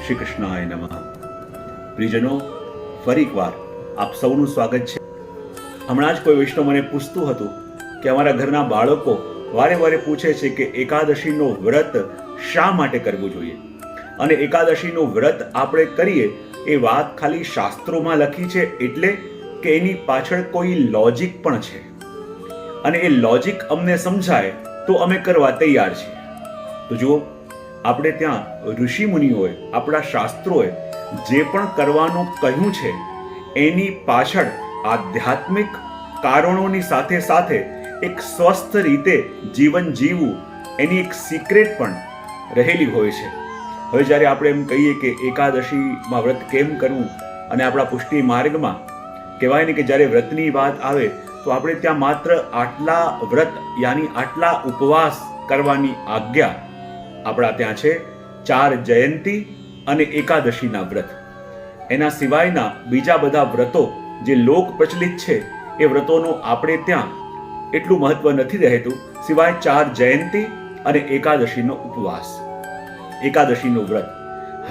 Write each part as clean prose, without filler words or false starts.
શ્રી કૃષ્ણાય નમઃ. પ્રિયજનો, ફરી એકવાર આપ સૌનું સ્વાગત છે. હમણાં જ કોઈ વૈષ્ણવ મને પૂછતું હતું કે અમારા ઘરના બાળકો વારે વારે પૂછે છે કે એકાદશીનો વ્રત શા માટે કરવું જોઈએ, અને એકાદશીનું વ્રત આપણે કરીએ એ વાત ખાલી શાસ્ત્રોમાં લખી છે એટલે કે એની પાછળ કોઈ લોજિક પણ છે, અને એ લોજિક અમને સમજાય તો અમે કરવા તૈયાર છીએ. તો જુઓ, આપણે ત્યાં ઋષિ મુનિઓએ, આપણા શાસ્ત્રોએ જે પણ કરવાનું કહ્યું છે એની પાછળ આધ્યાત્મિક કારણોની સાથે સાથે એક સ્વસ્થ રીતે જીવન જીવવું એની એક સિક્રેટ પણ રહેલી હોય છે. હવે જ્યારે આપણે એમ કહીએ કે એકાદશીમાં વ્રત કેમ કરવું, અને આપણા પુષ્ટિ માર્ગમાં કહેવાય ને કે જ્યારે વ્રતની વાત આવે તો આપણે ત્યાં માત્ર આટલા વ્રત યાની આટલા ઉપવાસ કરવાની આજ્ઞા આપણા ત્યાં છે. 4 જયંતી અને એકાદશીના વ્રત, એના સિવાયના બીજા બધા વ્રતો જે લોક પ્રચલિત છે એ વ્રતોનું આપણે ત્યાં એટલું મહત્વ નથી રહેતું, સિવાય 4 જયંતી અને એકાદશીનો ઉપવાસ, એકાદશીનું વ્રત.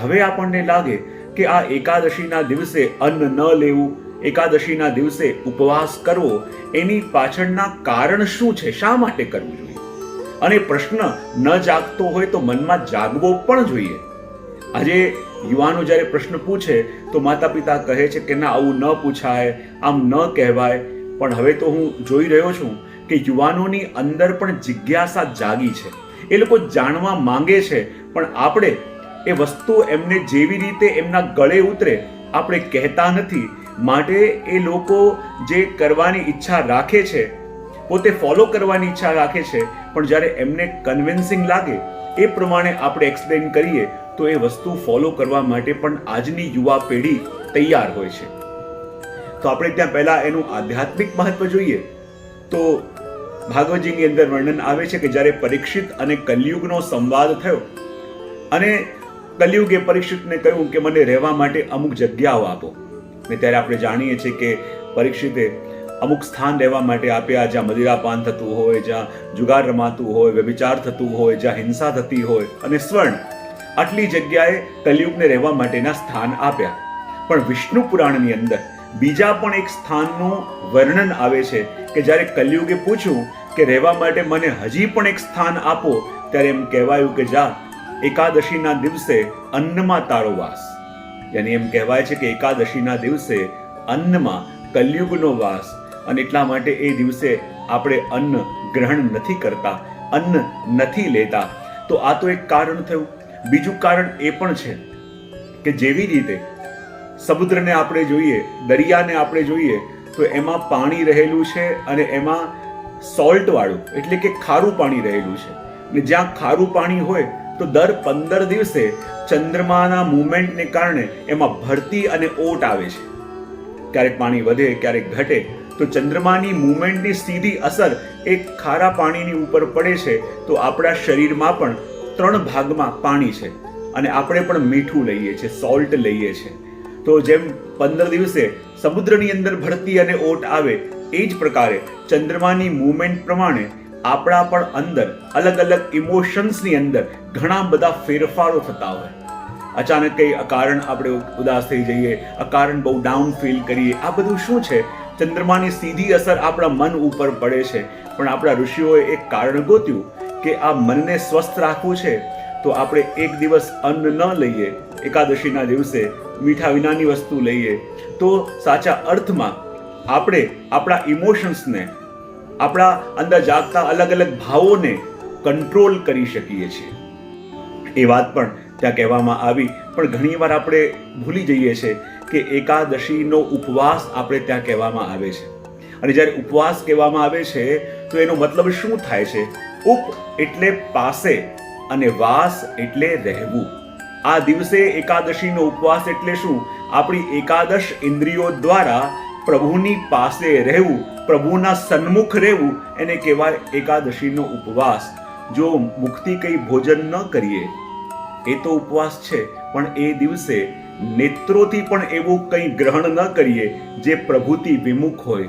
હવે આપણને લાગે કે આ એકાદશીના દિવસે અન્ન ન લેવું, એકાદશીના દિવસે ઉપવાસ કરવો, એની પાછળના કારણ શું છે, શા માટે કરવું જોઈએ? અને પ્રશ્ન ન જાગતો હોય તો મનમાં જાગવો પણ જોઈએ. આજે યુવાનો જ્યારે પ્રશ્ન પૂછે તો માતા પિતા કહે છે કે ના, આવું ન પૂછાય, આમ ન કહેવાય. પણ હવે તો હું જોઈ રહ્યો છું કે યુવાનોની અંદર પણ જિજ્ઞાસા જાગી છે, એ લોકો જાણવા માંગે છે, પણ આપણે એ વસ્તુ એમને જેવી રીતે એમના ગળે ઉતરે આપણે કહેતા નથી. માટે એ લોકો જે કરવાની ઈચ્છા રાખે છે, પોતે ફોલો કરવાની ઈચ્છા રાખે છે, પણ જ્યારે એમને કન્વિન્સિંગ લાગે એ પ્રમાણે આપણે એક્સપ્લેન કરીએ તો એ વસ્તુ ફોલો કરવા માટે પણ આજની યુવા પેઢી તૈયાર હોય છે. તો આપણે ત્યાં પહેલા એનું આધ્યાત્મિક મહત્વ જોઈએ તો ભાગવતજીની અંદર વર્ણન આવે છે કે જ્યારે પરીક્ષિત અને કલયુગનો સંવાદ થયો અને કલયુગે પરીક્ષિતને કહ્યું કે મને રહેવા માટે અમુક જગ્યાઓ આપો. ને ત્યારે આપણે જાણીએ છીએ કે પરીક્ષિતે અમુક સ્થાન રહેવા માટે આપ્યા, જ્યાં મદિરાપાન થતું હોય, જ્યાં જુગાર રમાતું હોય, વ્યભિચાર થતું હોય, જ્યાં હિંસા થતી હોય, અને સ્વર્ણ, આટલી જગ્યાએ કલયુગને રહેવા માટેના સ્થાન આપ્યા. પણ વિષ્ણુ પુરાણની અંદર બીજા પણ એક સ્થાનનું વર્ણન આવે છે કે જ્યારે કલયુગે પૂછ્યું કે રહેવા માટે મને હજી પણ એક સ્થાન આપો, ત્યારે એમ કહેવાયું કે જા, એકાદશીના દિવસે અન્નમાં તારો વાસ. યાની એમ કહેવાય છે કે એકાદશીના દિવસે અન્નમાં કલયુગનો વાસ, અને એટલા માટે એ દિવસે આપણે અન્ન ગ્રહણ નથી કરતા, અન્ન નથી લેતા. તો આ તો એક કારણ થયું. બીજું કારણ એ પણ છે કે જેવી રીતે સમુદ્રને આપણે જોઈએ, દરિયાને આપણે જોઈએ તો એમાં પાણી રહેલું છે અને એમાં સોલ્ટ વાળું એટલે કે ખારું પાણી રહેલું છે, ને જ્યાં ખારું પાણી હોય તો દર 15 દિવસે ચંદ્રમાના મુવમેન્ટને કારણે એમાં ભરતી અને ઓટ આવે છે. ક્યારેક પાણી વધે, ક્યારેક ઘટે, તો ચંદ્રમાની મુવમેન્ટની સીધી અસર એક ખારા પાણીની ઉપર પડે છે. તો આપણા શરીરમાં પણ 3 ભાગમાં પાણી છે, અને આપણે પણ મીઠું લઈએ છીએ, સોલ્ટ લઈએ છીએ. તો જેમ 15 દિવસે સમુદ્રની અંદર ભરતી અને ઓટ આવે, એ જ પ્રકારે ચંદ્રમાની મુવમેન્ટ પ્રમાણે આપણા પણ અંદર અલગ અલગ ઇમોશન્સની અંદર ઘણા બધા ફેરફારો થતા હોય. અચાનક કઈ અકારણ આપણે ઉદાસ થઈ જઈએ, અકારણ બહુ ડાઉન ફીલ કરીએ, આ બધું શું છે? ચંદ્રમાની સીધી અસર આપણા મન ઉપર પડે છે. પણ આપણા ઋષિઓએ એક કારણ ગોત્યું કે આ મનને સ્વસ્થ રાખવું છે તો આપણે એક દિવસ અન્ન ન લઈએ, એકાદશીના દિવસે મીઠા વિનાની વસ્તુ લઈએ, તો સાચા અર્થમાં આપણે આપણા ઇમોશન્સને, આપણા અંદર જાગતા અલગ અલગ ભાવોને કંટ્રોલ કરી શકીએ છીએ. એ વાત પણ ત્યાં કહેવામાં આવી. પણ ઘણીવાર આપણે ભૂલી જઈએ છીએ કે એકાદશીનો ઉપવાસ આપણે ત્યાં કહેવામાં આવે છે. અને જ્યારે ઉપવાસ કહેવામાં આવે છે તો એનો મતલબ શું થાય છે? ઉપ એટલે પાસે અને વાસ એટલે રહેવું. આ દિવસે એકાદશીનો ઉપવાસ એટલે શું? આપણી એકાદશ ઇન્દ્રિયો દ્વારા પ્રભુની પાસે રહેવું, પ્રભુના સન્મુખ રહેવું, એને કહેવાય એકાદશીનો ઉપવાસ. જો મુખથી કંઈ ભોજન ન કરીએ એ તો ઉપવાસ છે, પણ એ દિવસે નેત્રોથી પણ એવું કંઈ ગ્રહણ ન કરીએ જે પ્રભુથી વિમુખ હોય,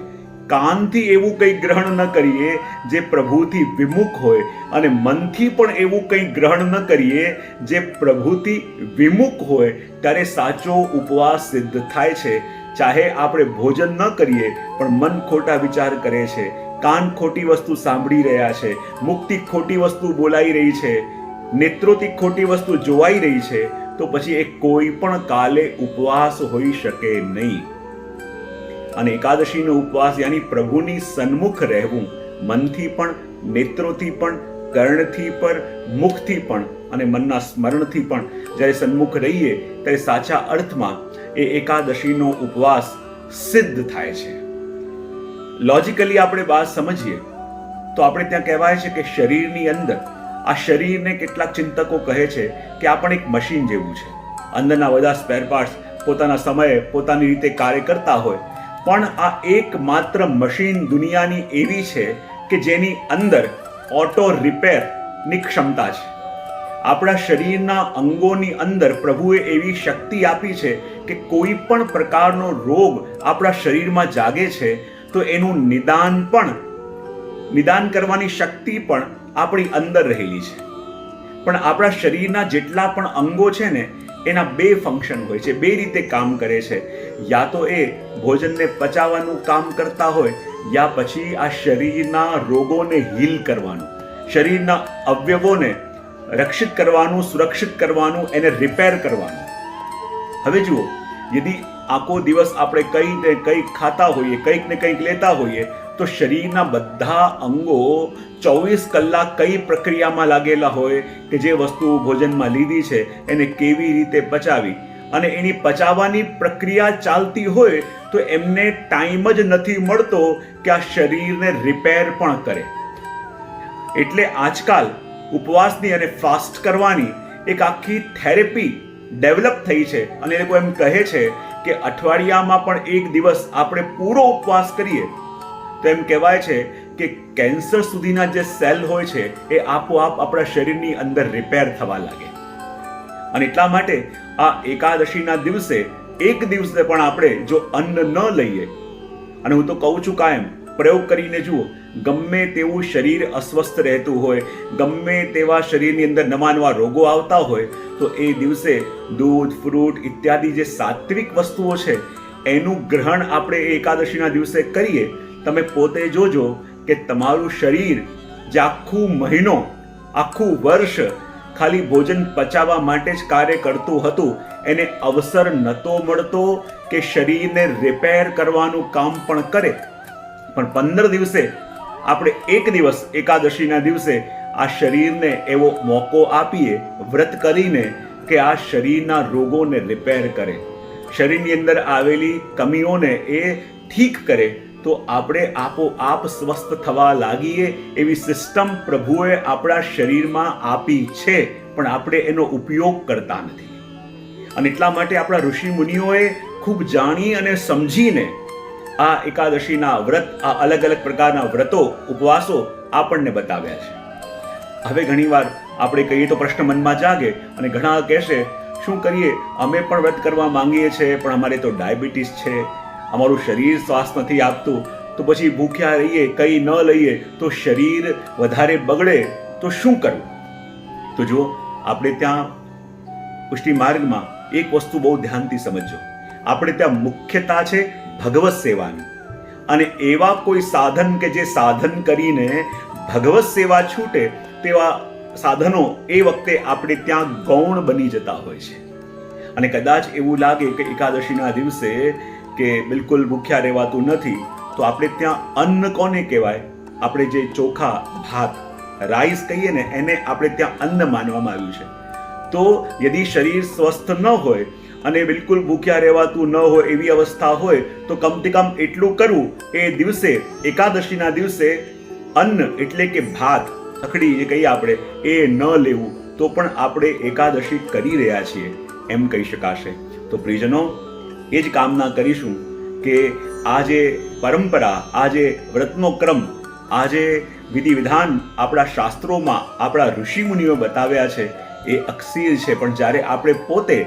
કાનથી એવું કંઈ ગ્રહણ ન કરીએ જે પ્રભુથી વિમુખ હોય, અને મનથી પણ એવું કંઈ ગ્રહણ ન કરીએ જે પ્રભુથી વિમુખ હોય, ત્યારે સાચો ઉપવાસ સિદ્ધ થાય છે. ચાહે આપણે ભોજન ન કરીએ પણ મન ખોટા વિચાર કરે છે, કાન ખોટી વસ્તુ સાંભળી રહ્યા છે, મુખથી ખોટી વસ્તુ બોલાઈ રહી છે, નેત્રોથી ખોટી વસ્તુ જોવાઈ રહી છે, તો પછી એ કોઈ પણ કાલે ઉપવાસ હોઈ શકે નહીં. અને એકાદશીનો ઉપવાસ યાની પ્રભુની સન્મુખ રહેવું, મનથી પણ, નેત્રોથી પણ, કર્ણથી પણ, મુખથી પણ અને મનના સ્મરણથી પણ જ્યારે સન્મુખ રહીએ ત્યારે સાચા અર્થમાં એ એકાદશીનો ઉપવાસ સિદ્ધ થાય છે. લોજિકલી આપણે વાત સમજીએ તો આપણે ત્યાં કહેવાય છે કે શરીરની અંદર, આ શરીરને કેટલાક ચિંતકો કહે છે કે આ પણ એક મશીન જેવું છે. અંદરના બધા સ્પેર પાર્ટ્સ પોતાના સમયે પોતાની રીતે કાર્ય કરતા હોય, પણ આ એકમાત્ર મશીન દુનિયાની એવી છે કે જેની અંદર ઓટો રિપેરની ક્ષમતા છે. આપણા શરીરના અંગોની અંદર પ્રભુએ એવી શક્તિ આપી છે કે કોઈ પણ પ્રકારનો રોગ આપણા શરીરમાં જાગે છે તો એનું નિદાન કરવાની શક્તિ પણ આપણી અંદર રહેલી છે. પણ આપણા શરીરના જેટલા પણ અંગો છે ને, એના બે ફંક્શન હોય છે, બે રીતે કામ કરે છે. યા તો એ ભોજનને પચાવવાનું કામ કરતા હોય, યા પછી આ શરીરના રોગોને હીલ કરવાનું, શરીરના અવયવોને રક્ષિત કરવાનું, સુરક્ષિત કરવાનું, એને રિપેર કરવાનું. હવે જુઓ, યદિ આખો દિવસ આપણે કંઈ ને કંઈક ખાતા હોઈએ, કંઈક ને કંઈક લેતા હોઈએ, તો શરીરના બધા અંગો 24 કલાક કઈ પ્રક્રિયામાં લાગેલા હોય કે જે વસ્તુ ભોજનમાં લીધી છે એને કેવી રીતે પચાવી, અને એની પચાવવાની પ્રક્રિયા ચાલતી હોય તો એમને ટાઈમ જ નથી મળતો કે આ શરીરને રિપેર પણ કરે. એટલે આજકાલ ઉપવાસની અને ફાસ્ટ કરવાની એક આખી થેરેપી ડેવલપ થઈ છે, અને એ લોકો એમ કહે છે કે અઠવાડિયામાં પણ એક દિવસ આપણે પૂરો ઉપવાસ કરીએ તો એમ કહેવાય છે કે કેન્સર સુધીના જે સેલ હોય છે એ આપોઆપ આપણા શરીરની અંદર રિપેર થવા લાગે. અને એટલા માટે આ એકાદશીના દિવસે એક દિવસે પણ આપણે જો અન્ન ન લઈએ, અને હું તો કહું છું કાયમ પ્રયોગ કરીને જુઓ, ગમે તેવું શરીર અસ્વસ્થ રહેતું હોય, ગમે તેવા શરીરની અંદર નવા નવા રોગો આવતા હોય, તો એ દિવસે દૂધ, ફ્રૂટ ઇત્યાદિ જે સાત્વિક વસ્તુઓ છે એનું ગ્રહણ આપણે એકાદશીના દિવસે કરીએ. તમે પોતે જોજો કે તમારું શરીર જે આખું મહિનો, આખું વર્ષ ખાલી ભોજન પચાવવા માટે જ કાર્ય કરતું હતું, એને અવસર નહોતો મળતો કે શરીરને રિપેર કરવાનું કામ પણ કરે. પણ 15 દિવસે આપણે એક દિવસ એકાદશીના દિવસે આ શરીરને એવો મોકો આપીએ વ્રત કરીને કે આ શરીરના રોગોને રિપેર કરે, શરીરની અંદર આવેલી કમીઓને એ ઠીક કરે, તો આપણે આપોઆપ સ્વસ્થ થવા લાગીએ. એવી સિસ્ટમ પ્રભુએ આપણા શરીરમાં આપી છે, પણ આપણે એનો ઉપયોગ કરતા નથી. અને એટલા માટે આપણા ઋષિ મુનિઓએ ખૂબ જાણી અને સમજીને આ એકાદશીના વ્રત, આ અલગ અલગ પ્રકારના વ્રતો, ઉપવાસો આપણને બતાવ્યા છે. હવે ઘણીવાર આપણે કહીએ તો પ્રશ્ન મનમાં જાગે, અને ઘણા કહેશે શું કરીએ, અમે પણ વ્રત કરવા માંગીએ છીએ પણ અમારે તો ડાયાબિટીસ છે, અમારું શરીર શ્વાસ નથી આપતું, તો પછી ભૂખ્યા રહીએ, કંઈ ન લઈએ તો શરીર વધારે બગડે, તો શું કરવું? તો જુઓ, આપણે ત્યાં પુષ્ટિ માર્ગમાં એક વસ્તુ બહુ ધ્યાનથી સમજજો. આપણે ત્યાં મુખ્યતા છે ભગવત સેવાની, અને એવા કોઈ સાધન કે જે સાધન કરીને ભગવત સેવા છૂટે તેવા સાધનો એ વખતે આપણે ત્યાં ગૌણ બની જતા હોય છે. અને કદાચ એવું લાગે કે એકાદશીના દિવસે કે બિલકુલ ભૂખ્યા રહેવાતું નથી, તો આપણે ત્યાં અન્ન કોને કહેવાય? આપણે જે ચોખા, ભાત, રાઈસ કહીએ ને એને આપણે ત્યાં અન્ન માનવામાં આવ્યું છે. તો યદિ શરીર સ્વસ્થ ન હોય અને બિલકુલ ભૂખ્યા રહેવાતું ન હોય એવી અવસ્થા હોય, તો કમથી કમ એટલું કરવું, એ દિવસે એકાદશીના દિવસે અન્ન એટલે કે ભાત, ખખડી જે કહીએ આપણે, એ ન લેવું, તો પણ આપણે એકાદશી કરી રહ્યા છીએ એમ કહી શકાશે. તો પ્રિયજનો, એ જ કામના કરીશું કે આ જે પરંપરા, આ જે વ્રતનો ક્રમ, આ જે વિધિ વિધાન આપણા શાસ્ત્રોમાં આપણા ઋષિ મુનિઓ બતાવ્યા છે એ અક્ષીર છે. પણ જ્યારે આપણે પોતે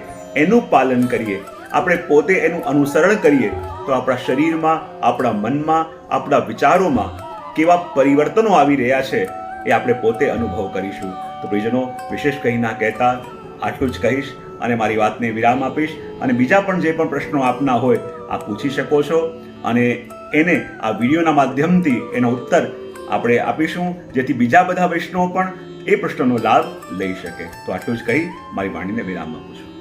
એનું પાલન કરીએ, આપણે પોતે એનું અનુસરણ કરીએ, તો આપણા શરીરમાં, આપણા મનમાં, આપણા વિચારોમાં કેવા પરિવર્તનો આવી રહ્યા છે એ આપણે પોતે અનુભવ કરીશું. તો પ્રિયજનો, વિશેષ કંઈ ના કહેતા આટલું જ કહીશ અને મારી વાતને વિરામ આપીશ. અને બીજા પણ જે પણ પ્રશ્નો આપના હોય આપ પૂછી શકો છો અને એને આ વિડીયોના માધ્યમથી એનો ઉત્તર આપણે આપીશું, જેથી બીજા બધા વૈષ્ણવો પણ એ પ્રશ્નનો લાભ લઈ શકે. તો આટલું જ કહી મારી વાણીને વિરામ આપું છું.